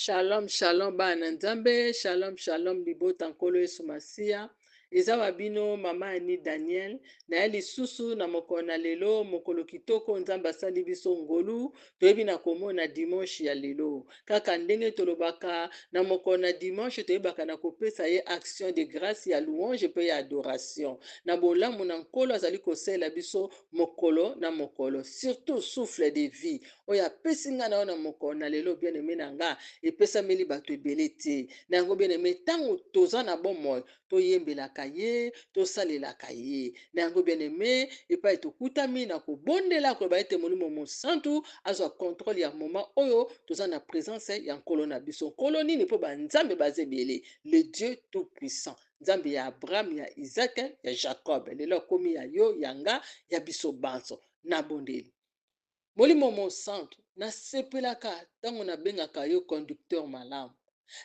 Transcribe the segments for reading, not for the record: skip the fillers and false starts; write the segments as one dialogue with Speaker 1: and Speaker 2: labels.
Speaker 1: Shalom, shalom, bana nzambe, shalom, shalom, libota nkolo Yesu Masiya. Eza wabino mama ani Daniel, na ye lisusu na mokolo na lelo, mokolo kitoko nzambe asali biso ngolu, toyebi na komona dimanche ya lelo. Kaka ndenge tolobaka na mokolo na dimanche toyebaka na kopesa ye action de grâce ya louange pe ya adoration. Na bolamu na nkolo azali kosela biso mokolo na mokolo, surtout souffle de vie. Oya pesi nga na na mokolo na lelo bien aimé na nga. Epesameli bato ebele te na yango bien aimé ntango toza na bomoi toyembelaka ye tosalelaka ye na yango bien aimé epai tokutami na kobondela koloba ete molimo mosantu azwa contrôle ya moma oyo toza na présence ya nkolo na biso nkolo nini mpo banzambe baza ebele le Dieu tout puissant nzambe ya Abraham ya Isaac ya Jacob lelo akomi ya yo ya nga ya biso banso na bondeli molimo mosantu nasepelaka ntango nabengaka yo conducteur malamu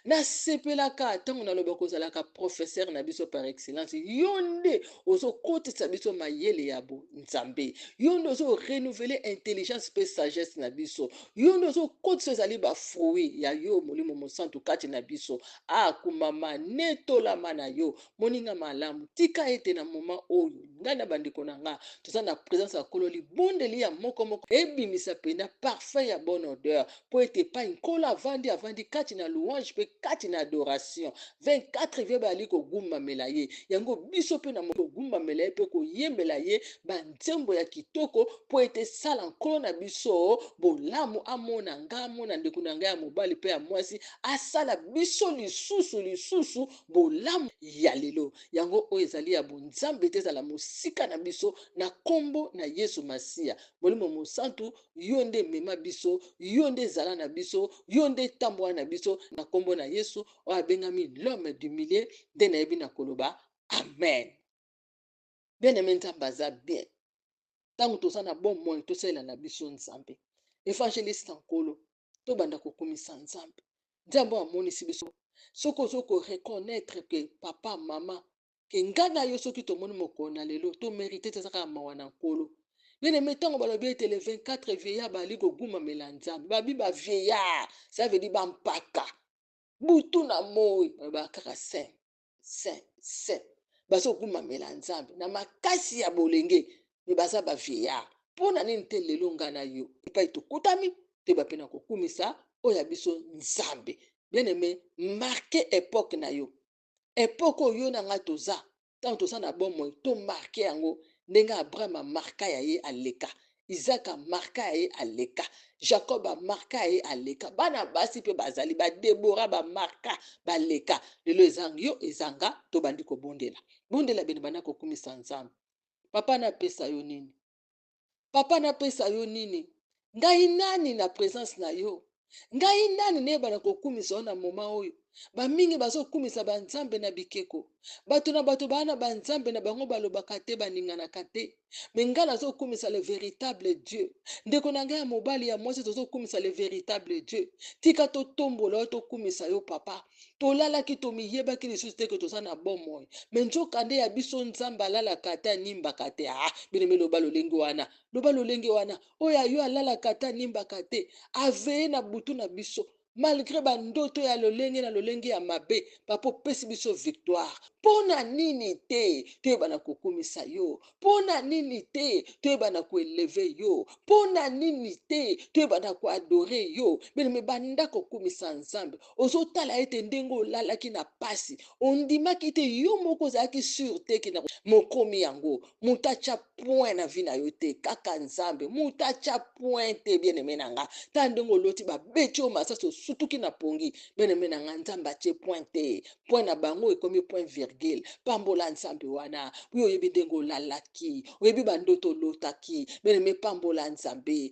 Speaker 1: nasepelaka ntango naloba kozalaka professeur na biso par excellence yo nde ozokotisa biso mayele ya nzambe yo nde ozorenouveler intelligence mpe sagesse na biso yo nde ozokotisa ezali bafruit ya yo molimo mosantu kati na biso akumama netolama na yo moninga malamu tika ete na moma oyo ngai na bandeko na nga toza na présence ya nkolo libondeli ya moko ebimisa pena parfum ya bonne odeur mpo ete epai nkolo avandi kati na louange mpe kati na adoration 24 vie bazali kogumbamela ye yango biso mpe na kogumbamela ye mpe koyembela ye banzembo ya kitoko mpo ete sala nkolo na biso bolamu amona ngai amona ndeko na ngai ya mobali mpe ya mwasi asala biso lisusu bolamu ya lelo yango oyo ezali ya bonzambe te ezala mosika na biso na kombo na Yesu Masiya molimo mosantu yo nde mema biso yo nde zala na biso yo nde tambola na biso na kombo na Yesu oyo abengami l'homme du milieu nde nayebi na koloba amen bien aimé nzambe aza bien ntango toza na bomoi tosalela na biso nzambe évangéliste nkolo tobanda kokumisa nzambe nzambe amonisi biso soki ozokoreconnaitre ke papa mama ke ngai na yo soki tomoni mokolo na lelo tomérite te ezaka mawa na nkolo bien-aimé ntango balobi ete le 24 vieillard bali kogumamela nzambe babi bavieillard ça veut dire bampaka butu na moi bakaka saint bazogumamela nzambe na makasi ya bolenge me baza bavieillard mpo na nini te lelo ngai na yo epai tokutami toyeba mpe na kokumisa oyo ya biso nzambe bien-aimé marke epoke na yo epoke oyo na ngai toza ntango toza na bomoi tomarke yango ndenge Abraham amarka ya ye aleka Isaac amarka ya ye aleka Jacob amarka ya ye aleka bana basi mpe bazali badebora bamarka baleka lelo ezanga yo ezanga tobandi kobondela bondela bene banda kokumisa nzambe papa napesa yo nini papa napesa yo nini ngai nani na présence na yo ngai nani nayebana kokumisa yo na moma oyo bamingi bazokumisa banzambe na bikeko bato na bato bana banzambe na bango balobaka te baninganaka te me ngai nazokumisa le véritable Dieu ndeko na ngai ya mobali ya mwasi tozokumisa le véritable Dieu tika totombola yo tokumisa yo papa tolalaki tomiyebaki lisusu te ke toza na bomoi me nzoka nde ya biso nzambe alalaka te animbaka te bineme loba lolenge wana oyo yo alalaka te animbaka te aveye na butu na biso malgré bandoto ya lolenge na lolenge ya mabe papa opesi biso victoire mpona nini te toyebana kokumisa yo mpona nini te toyebana koeleve yo mpona nini te toyebana koadore yo beneme banda kokumisa nzambe ozotala ete ndenge olalaki na pasi ondimaki te yo moko ozalaki sur te ke na mokomi yango moto atya point na vi na yo te kaka nzambe moto atya point te bien-aimé na nga ta ndenge oloti babeti yo masasi osutuki na pongi bien-aimé na nga nzambe atie point te point na bango ekomi point virgule pambola nzambe wana oyo oyebi ndenge olalaki oyebi bandoto olotaki bien-aimé pambola nzambe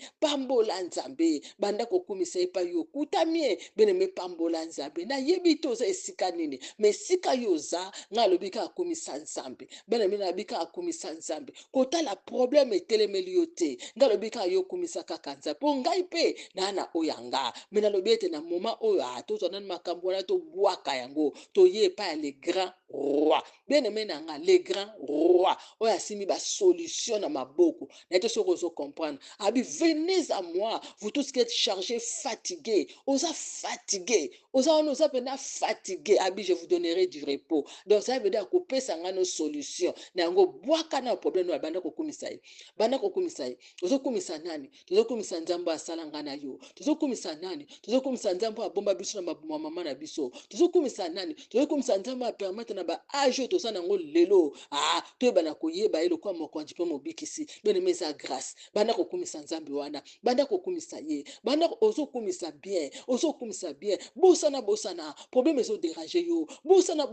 Speaker 1: banda kokumisa epai yo okutami ye bien-aimé pambola nzambe nayebi te oza esika nini me esika yo oza ngai alobi kaka akumisa nzambe bien-aimé nayebi kaka akumisa nzambe kotala problème etelemeli yo te ngai alobi kaka yo okumisa kaka nzambe mpo ngai mpe naa na oyo yanga me nalobi ete na moma oyo tozwa nani makambo wana tobwaka yango toye epai ya le grand roi. Bien-aimé nanga, les grands rois. Oyo asimi ba solution na maboko. Na ete soko ozo comprendre. Abi, venez à moi, vous tous qui êtes chargés, fatigués. Osa fatigué. Osa pena fatigué. Abi, je vous donnerai du repos. Donc ça veut dire couper sanga nos solutions. Na yango bwaka na problème na banda kokumisa ye. Banda kokumisa ye. Ozo kumisa nani? Tozo kumisa nzambo asala nga na yo. Tozo kumisa nani? Tozo kumisa nzambo abomba biso na mama na biso. Tozo kumisa nani? Tozo kumisa nzambo permettre na ba age to sana ngo lelo. Ah, to bana koyeba ye lokwa mokonzi pe mobikisi. Bene meza grâce. Banda kokumisa nzambe wana. Banda kokumisa ye. Banda ozo kumisa bien. Ozo kumisa bien. Bosana bosana. Problème ezo déranger yo. Bosana.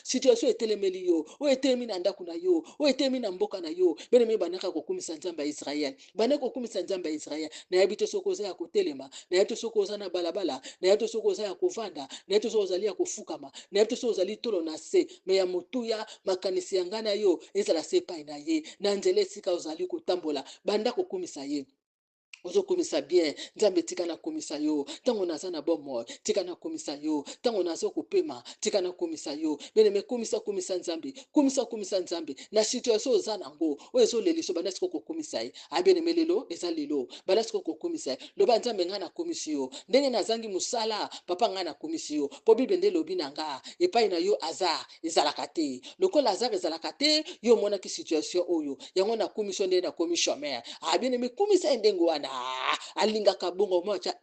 Speaker 1: Situation etelemeli yo. O etelemi na ndako na yo. O etelemi na mboka na yo. Bene me banaka kokumisa nzambe ya Israël. Banda kokumisa nzambe ya Israël. Na yebite soko oza ya kotelema. Na yebite soko oza na balabala. Na yebite soko oza ya kovanda. Na yebite soko ozali ya kofukama. Na yebite soko ozali tolo na se. Me ya motuya makanisi ya nga na yo ezala se epai na ye. Na nzela esika ozali kotambola. Banda kokumisa ye. Ozo komisa bien, nzambe tika na komisa yo, tango naza na bomo, tika na komisa yo, tango nazo kopema, tika na komisa yo, bene me komisa nzambe, na situation oza nango, o ezo leliso, bana siko kokomisa ye, abene me lelo, eza lelo, bana siko kokomisa ye, loba nzambe nga na komisi yo, ndenge nazangi musala, papa nga na komisi yo, po bible nde lobi na nga, epai na yo azar, ezalaka te, lokola azar ezalaka te, yo monaki situation oyo, yango na komisi nde na komi chômeur, abene me komisa ndengo wana, alingaka bongo mwacha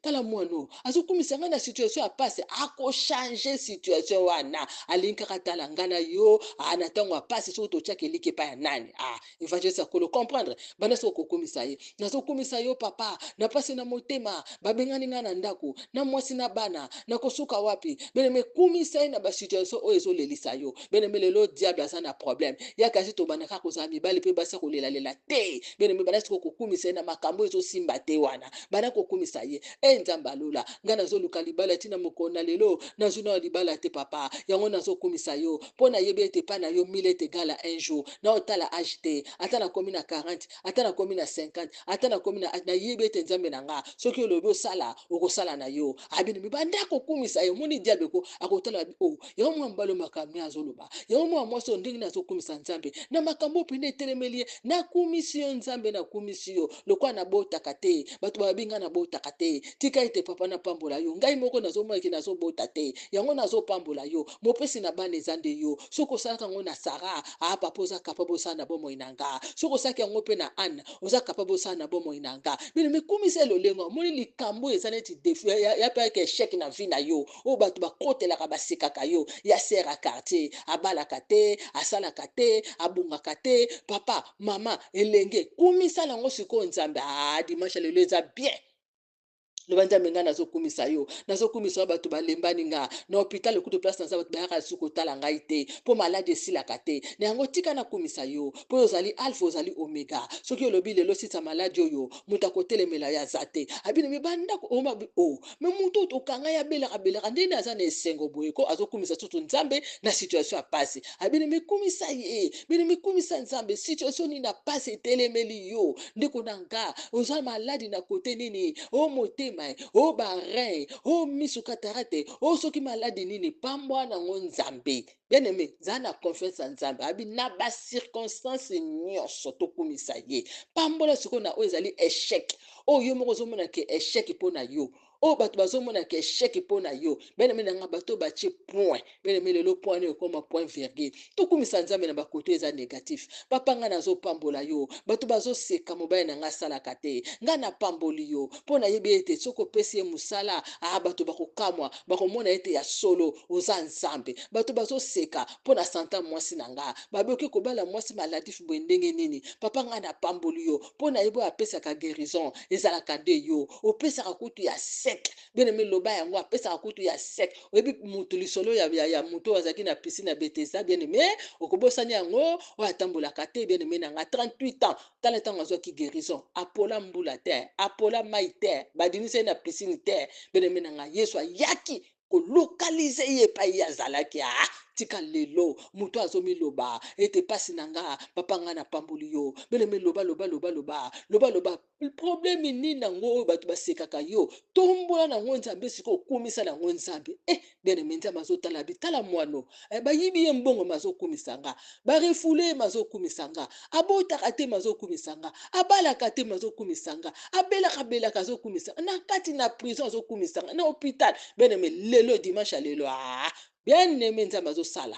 Speaker 1: tala mwano azokumisa nga na situation ya pasi akochange situation wana alingaka tala nga na yo na ntango ya pasi soki totiaka eliki epai ya nani evangeliste akolo comprendre bana soki okokumisa ye nazokumisa yo papa na pasi na motema babengani nga na ndako na mwasi na bana nakosuka wapi beneme kumisa ye na basituation oyo ezolelisa yo beneme lelo diable aza na problème yakasi tobandaka kozala mibali mpe basi kolelalela te beneme bana soki okokumisa ye na makambo ezosimba te wana bana kokumisa ye nzambe alola nga nazoluka libala ntina mokolo na lelo nazwi na libala te papa yango nazokumisa yo mpo nayebi ete epai na yo 1000 est égal à un jour naotala age te ata nakomi na 40 ata nakomi na 50 ata nakomi nayebi ete nzambe na nga soki olobi osala okosala na yo abinimi banda kokumisa ye moni diable akotala yango mwa mbalo makambo azoloba yango mwa mwasi oyo ndenge nazokumisa nzambe na makambo pene etelemeli ye nakumisi yo nzambe nakumisi yo lokwa nabotaka te bato babinga nabotaka te tika ete papa napambola yo ngai moko nazomonaki nazobota te yango nazopambola yo mopesi na bana eza nde yo soki osalaka yango na Sara papa oza kapable osala na bomoi na nga soki osalaki yango mpe na Anne oza kapable osala na bomoi na nga bino mekumisa elolengo omoni likambo eza neti defi ya mpe ayeke esheke na vi na yo oyo bato bakotelaka basekaka yo ya ser ya quartier abalaka te asalaka te abungaka te papa mama elenge kumisa nango sikoyo nzambe dimanche lelo eza bien loba nzambe nga nazokumisa yo nazokumisa bato balembani nga na hôpital okutu place na bato bayaka suki kotala ngai te mpo maladi esilaka te na yango tika nakumisa yo mpo ozali alpha ozali omega soki olobi lelo sisa maladi oyo moto akotelemela yo aza te abino mibandako me motu okanga ya belaka ndeni aza na esengo boye ko azokumisa sutu nzambe na situation ya pasi abino mikumisa ye bino mikumisa nzambe situation nini na pasi etelemeli yo ndeko na nga oza maladi na kote nini motema barein misu cataracte soki maladi nini pambwa nango nzambe bien aimé za na confiance ya nzambe abi na bacirconstance nyonso tokumisa ye pambola sikoyo na oyo ezali échec oyo yo moko ozomona ke échec mpo na yo oyo bato bazomona ke échec mpo na yo bien aimé nanga bato batie point bien aimé lelo point wana ekoma point virgule tokumisa nzambe na bakoto eza négatif papa nga nazopambola yo bato bazoseka mobali na nga asalaka te nga napamboli yo mpo nayebi ete soki opesi ye mosala bato bakokamwa bakomona ete ya solo oza nzambe bato bazoseka mpo na santa mwasi na nga baboki kobala mwasi maladif boye ndenge nini papa nga napamboli yo mpo nayebi oyo apesaka guérison ezalaka nde yo opesaka kutu ya sek bien aimé loba yango apesaka kutu ya sek oyebi mutu lisolo ya mutu oyo azalaki na piscine ya Bethesda bien aimé okobosani yango oyo atambolaka te bien aimé nanga 38 ans tala ntango azwaki guérison apola mbula te apola mai te badinisa ye na piscine te bien aimé nanga yesu ayaki kolokalize ye epai ye azalaki tika lelo muto azomi loba ete pasi nanga papa nga na pamboli yo beleme loba loba loba loba loba loba problème nini nango oyo bato basekaka yo tombola nango nzambe sikoyo okumisa nango nzambe bien-aimé nzambe azotala bitala mwano bayibi ye mbongo mazokumisa nga barefule ye mazokumisa nga abotaka te mazokumisa nga abalaka te mazokumisa nga abelaka azokumisa nga na kati na prison azokumisa nga na hôpital bien-aimé lelo dimanche ya lelo bien-aimé nzambe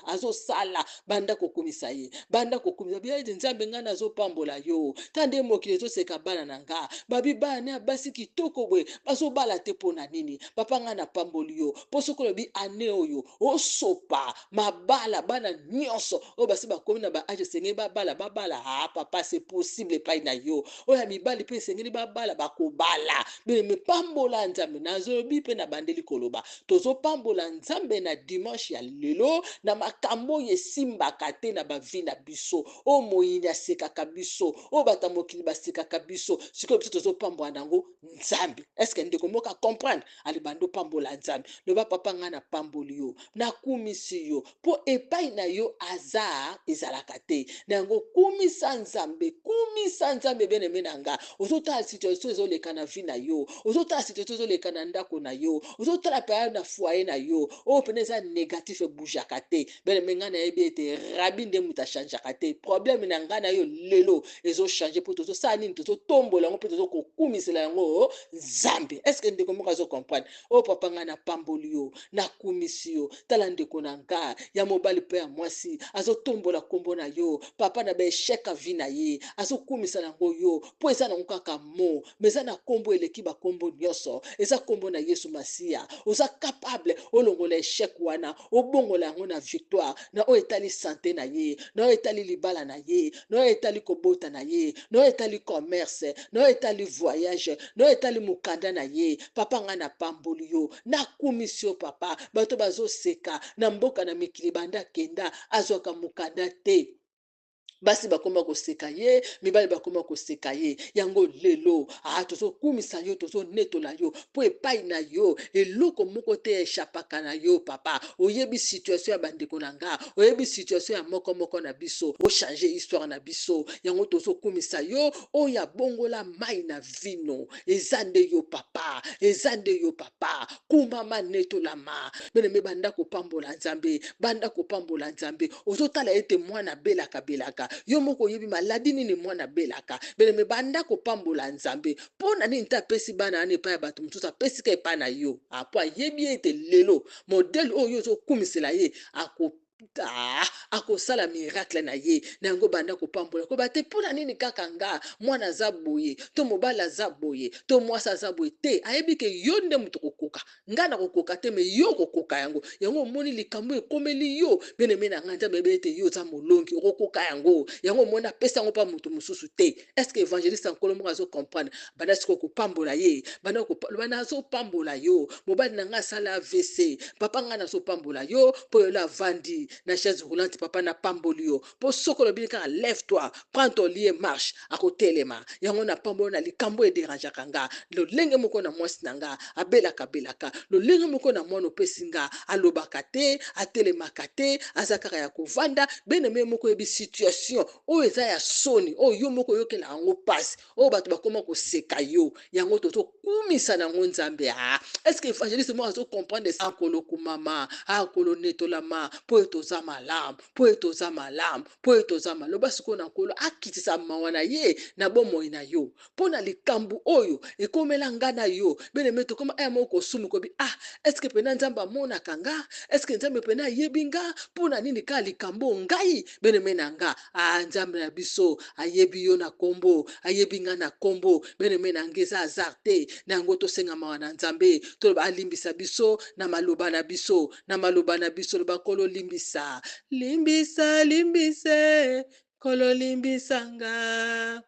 Speaker 1: azosala banda kokumisa ye banda kokumisa bien nzambe nga nazopambola yo tande mokili ezoseka bana na nga babi bana basi kitoko boye bazobala te mpo na nini papa nga napamboli yo mpo soki olobi ane oyo osopa mabala bana nyonso oyo basi bakomi na baage esengeli babala papa c'est possible epai na yo oyo ya mibali mpe esengeli babala bakobala bien pambola nzambe nazolobi mpe na bandeli koloba tozopambola nzambe na dimanche ya lelo na makambo oyo esimbaka te na bavi na biso oyo moyini asekaka biso oyo bato ya mokili basekaka biso sikoyo biso tozopambola nango nzambe eske ndeko moko acomprendre alibanda opambola nzambe loba papa nga na pamboli yo nakumisi yo mpo epai na yo aza ezalaka te na yango kumisa nzambe bien-aimé na nga ozotala situation ezoleka na vi na yo ozotala situation ezoleka na ndako na yo ozotala periode na foyer na yo oyo pene eza négatif ebujaka te bien-aimé nga nayebi ete rabi nde moto achangeaka te problème na nga na yo lelo ezochange mpo tozosala nini tozotombola yango mpe tozokokumisela yango nzambe eske ndeko moko azocomprendre oyo papa nga na pamboli yo nakumisi yo tala ndeko na nga ya mobali mpe ya mwasi azotombola kombo na yo papa na baesheka vi na ye azokumisa nango yo mpo eza nango kaka mo me eza na kombo eleki bakombo nyonso eza kombo na yesu masiya oza capable olongola eshek wana obongola yango na victoire na oyo etali sante na ye na oyo etali libala na ye na oyo etali kobota na ye na oyo etali commerce na oyo etali voyage na oyo etali mokanda na ye papa nga na pamboli yo nakumisi yo papa bato bazoseka na mboka na mikili banda kenda azwaka mokanda te basi bakoma koseka ye mibali bakoma koseka ye yango lelo tozokumisa yo tozonetola yo mpo epai na yo eloko moko te eshapaka na yo papa oyebi situation ya bandeko na nga oyebi situation ya moko na biso ochange histoire na biso yango tozokumisa yo oyo abongola mai na vino eza nde yo papa kumama netolama bien-aimé banda kopambola nzambe ozotala ete mwana belaka yo moko oyebi maladi nini mwana belaka bien-aimé banda kopambola nzambe mpo na nini te apesi bana wana epai ya bato mosusu apesi ka epai na yo apo ayebi ete lelo modele oyo ozokumisela ye akosala miracle na ye na yango banda kopambola koba te mpo na nini kaka nga mwana aza boye to mobali aza boye to mwasi aza boye te ayebi ke yo nde moto kokoka nga na kokoka te me yo kokoka yango omoni likambo ekomeli yo bien-aimé na nga nzambe ete yo oza molongi okokoka yango omoni apesi yango mpa moto mosusu te eske évangéliste nkolo moko azocomprendre banda sikoyo kopambola ye banda azopambola yo mobali na nga asala AVC papa nga nazopambola yo mpo yolo avandi na chaise roulante papa na pamboli yo mpo soki olobi kaka lève toi prends ton lit et marche akotelema yango na pambola na likambo ederangeaka nga lolenge moko na mwasi na nga abelaka lolenge moko na mwana opesi nga alobaka te atelemaka te aza kaka ya kovanda bien-aimé moko yebi situation oyo eza ya soni oyo yo moko oyokela yango pasi oyo bato bakoma koseka yo yango tozokumisa nango nzambe eske évangéliste moko azocomprendre akolo kumama akolo netolama mpo ete oza malamu mpo ete oza loba sikoyo na nkolo akitisa mawa na ye na bomoi na yo mpo na likambo oyo ekomela nga na yo bien-aimé tokoma aya moko kosumu kobi eske pena nzambe amonaka nga eske nzambe pena ayebi nga mpo na nini kaka likambo ngai bien-aimé na nga nzambe na biso ayebi yo na kombo ayebi nga na kombo bien-aimé na nga eza hasard te na yango tosenga mawa na nzambe toloba alimbisa biso na maloba na biso loba kolo limbisa limbise kolo limbisanga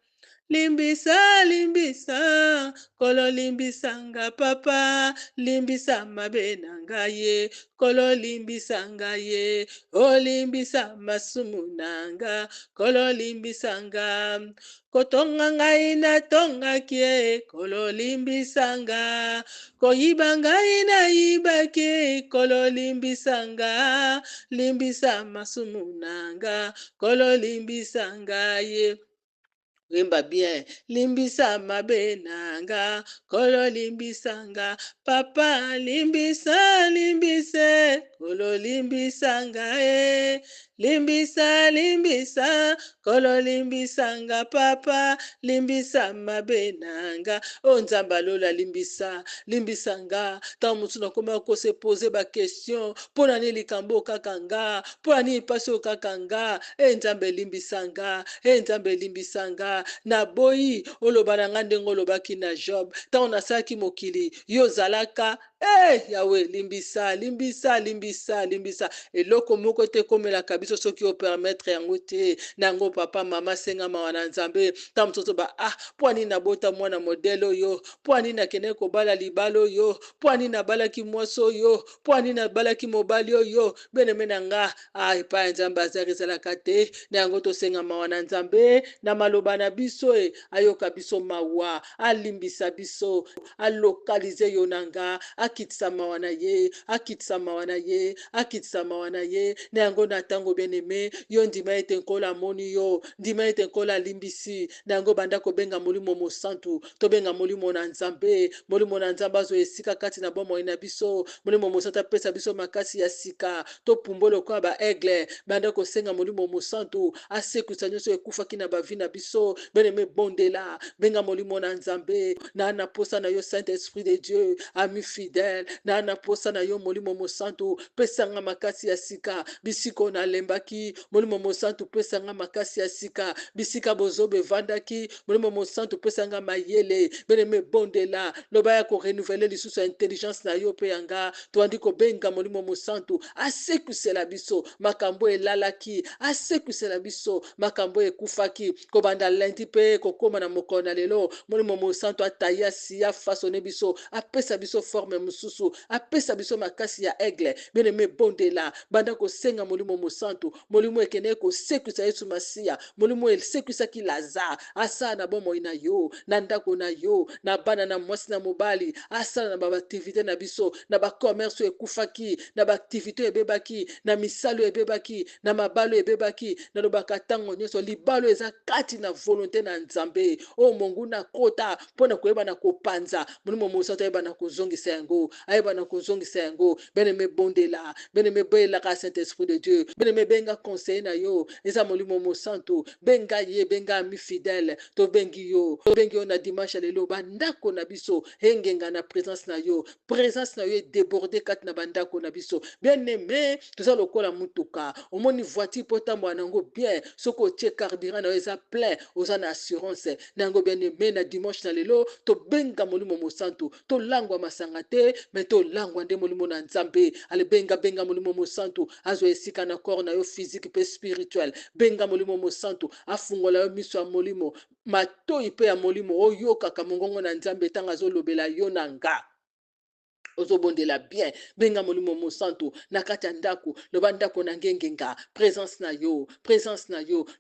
Speaker 1: Limbisa, limbisa, kolo limbisanga papa, limbisa mabe na ngai ye, kolo limbisa ngai ye, o limbisa masumu nanga, kolo limbisanga, kotonga ngai na tongaki ye, kolo limbisanga, koyiba ngai na yibaki, kolo limbisanga, limbisa masumu nanga, kolo limbisanga ye. Rimba bien, limbisa mabe nanga, kolo limbisanga, papa limbisa, limbise, kolo limbisanga limbisa, limbisa, kolo limbisanga, papa limbisa mabe nanga, o nzamba lola limbisa, limbisanga, ta mutu na koma ko se poser ba question, pona ni likambo kakanga, pona ni paso kakanga, nzambe limbisanga, nzambe limbisanga, na boyi oloba na nga ndenge olobaki na Job ntango nasalaki mokili yo zalaka yawe limbisa limbisa limbisa limbisa eloko moko te komelaka biso soki opermettre yango te nango papa mama senga mawa na nzambe ntango mosusu ba mpo ani nabota mwana modele oyo mpo ani nakende kobala libala oyo mpo ani nabalaki mwasi oyo mpo ani nabalaki mobali oyo beneme na nga epai ya nzambe azali ezalaka te na yango tosenga mawa na nzambe na maloba na biso ayoka biso mawa alimbisa biso alokalize yo nanga akitisa mawa na ye akitisa mawa na ye akitisa mawa na ye na yango na ntango bien-aimé yo ndima ete nkola amoni yo ndima ete nkola alimbisi na yango banda kobenga molimo mosantu tobenga molimo na nzambe azwa esika kati na bomoi na biso molimo mosantu apesa biso makasi ya sika topumba lokola baaigle banda kosenga molimo mosantu asekuisa nyonso ekufaki na bavi na biso bien-aimé bondela benga molimo na nzambe na posa na yo saint esprit de Dieu ami fidèle na posa na yo molimo mosantu pesanga makasi ya sika bisiko nalembaki molimo mosantu pesanga makasi ya sika bisika bozobe vandaki molimo mosantu pesanga mayele bien-aimé bondela loba ya ko renouveler lisusu intelligence na yo pe yanga toandi kobenga molimo mosantu asekusela biso makambo elalaki asekusela biso makambo ekufaki kobanda lundi pe kokoma na mokolo na lelo molimo mosantu atayi asiya fasone biso apesa biso forme mosusu apesa biso makasi ya aigle bien-aimé bondela banda kosenga molimo mosantu molimo ekende kosekuisa yesu masiya molimo esekwisaki lazare asala na bomoi na yo na ndako na yo na bana na mwasi na mobali asala na baaktivité na biso na bakommerce ekufaki na baaktivité ebebaki na misalo ebebaki na mabalo ebebaki na lobaka ntango nyonso libalo eza kati na volonté na nzambe o mongu na kota mpo na koyeba na kopanza molimo mosantu ayeba na kozongisa yango ayeba na kozongisa yango bien-aimé bondela bien-aimé boyelaka saint esprit de Dieu bien-aimé benga conseiller na yo eza molimo mosantu benga ye benga ami fidèle tobengi yo na dimanche lelo bandako na biso engenga na présence na yo débordé kati na bandako na biso bien-aimé toza lokola mutuka omoni voiture po tambola nango bien soko otie carburant na yo eza plein oza na assurance na yango bien-aimé na dimanche na lelo tobenga molimo mosantu tolangwa masanga te me tolangwa nde molimo na nzambe ale benga molimo mosantu azwa esika na corps na yo physique pe spirituel benga molimo mosantu afungola yo miso ya molimo matoi pe ya molimo oyokaka mongongo na nzambe ntango azolobela yo na nga ozobondela bien benga molimo mosantu na kati ya ndako loba ndako na ngengenga présence na yo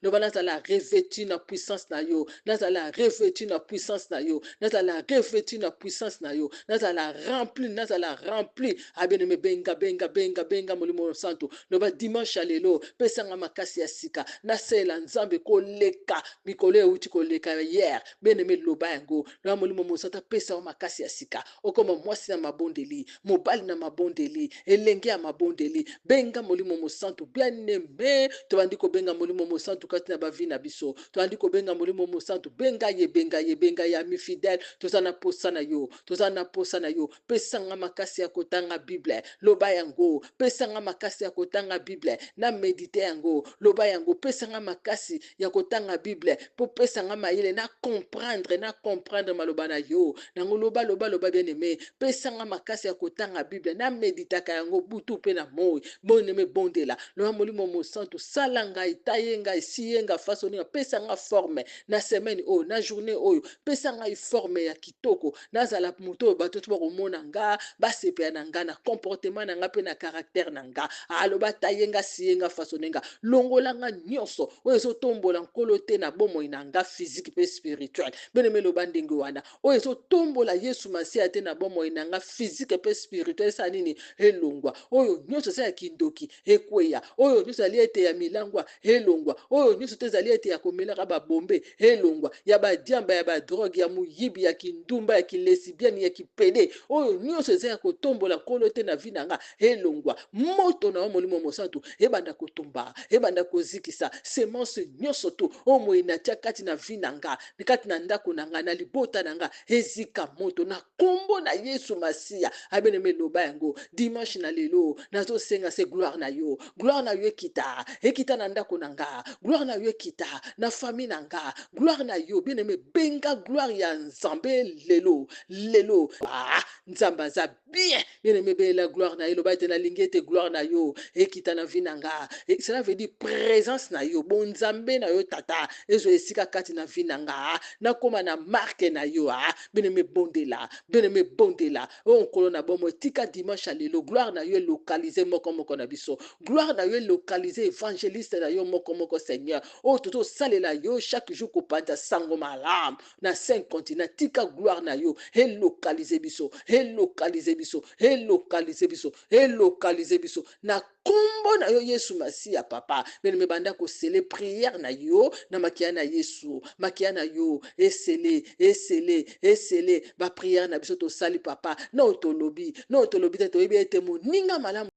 Speaker 1: loba nazala revêtu na puissance na yo nazala revêtu na puissance na yo nazala revêtu na puissance na yo nazala rempli bien-aimé benga molimo mosantu loba dimanche lelo pesanga makasi ya sika nasela nzambe koleka mikolo euti koleka hier bien-aimé loba yango loba molimo mosantu apesa makasi ya sika okoma mwasi na mabondeli mobali na mabondeli elenge ya mabondeli benga molimo mosantu bien-aimé tobandi kobenga molimo mosantu kati na bavi na biso tobandi kobenga molimo mosantu benga ye ami fidèle toza na posa na yo pesanga makasi ya kotanga bible loba yango pesanga makasi ya kotanga bible na medite yango loba yango pesanga makasi ya kotanga bible po pesanga mayele na comprendre maloba na yo nango loba bien-aimé pesanga makasi place ya kotanga Bible na meditaka yango butu pe na moi boneme bondela loa molimo mosantu sala ngai taye ngai siye ngai fasoni pesa nga forme na semaine oyo na journée oyo pesa ngai forme ya kitoko nazala moto oyo bato bakomona nga basepela na nga na comportement na nga pe na caractère na nga aloba taye nga siye nga fasoni nga longola nga nyonso oyo ezotombola nkolo te na bomoi na nga physique pe spirituel beneme loba ndenge wana oyo ezotombola Yesu Masiya te na bomoi na nga physique pe spirituel sa nini elongwa oyo nyonso eza ya kindoki ekweya oyo nyonso ezali ete ya milangwa elongwa oyo nyonso te ezali ete ya komelaka babombe elongwa ya badiamba ya badrogue ya muyibi ya kindumba ya kilesibiani ya kipede oyo nyonso eza ya kotombola nkolo te na vi na nga elongwa moto na molimo mosantu ebanda kotumba ebanda kozikisa semence nyonso tu oyo moi natia kati na vi na nga kati na ndako na nga na libota na nga ezika moto na kombo na Yesu Masiya abeneme loba yango dimanche na lelo nazosenga se gloire na yo ekita na ndako na nga gloire na yo ekita na famille na nga gloire na yo bien-aimé benga gloire ya Nzambe lelo Nzambe aza bien-aimé bela gloire na yo loba ete na lingi ete gloire na yo ekita na vie na nga cela veut dire présence na yo bon Nzambe na yo tata ezo esika kati na vie na nga na koma na marque na yo bien-aimé bondela o nkolo na bomo tika dimanche lelo gloire na yo localiser moko na biso gloire na yo localiser évangéliste na yo moko Seigneur o toto salela yo chaque jour ko panta sango malam na 5 continents tika gloire na yo localiser biso na kombo na yo Yesu Masiya papa bien-aimé banda ko sele prière na yo na makia na Yesu makia na yo esele ba prière na biso to sali papa na otolobi te to yebi ete moninga malamu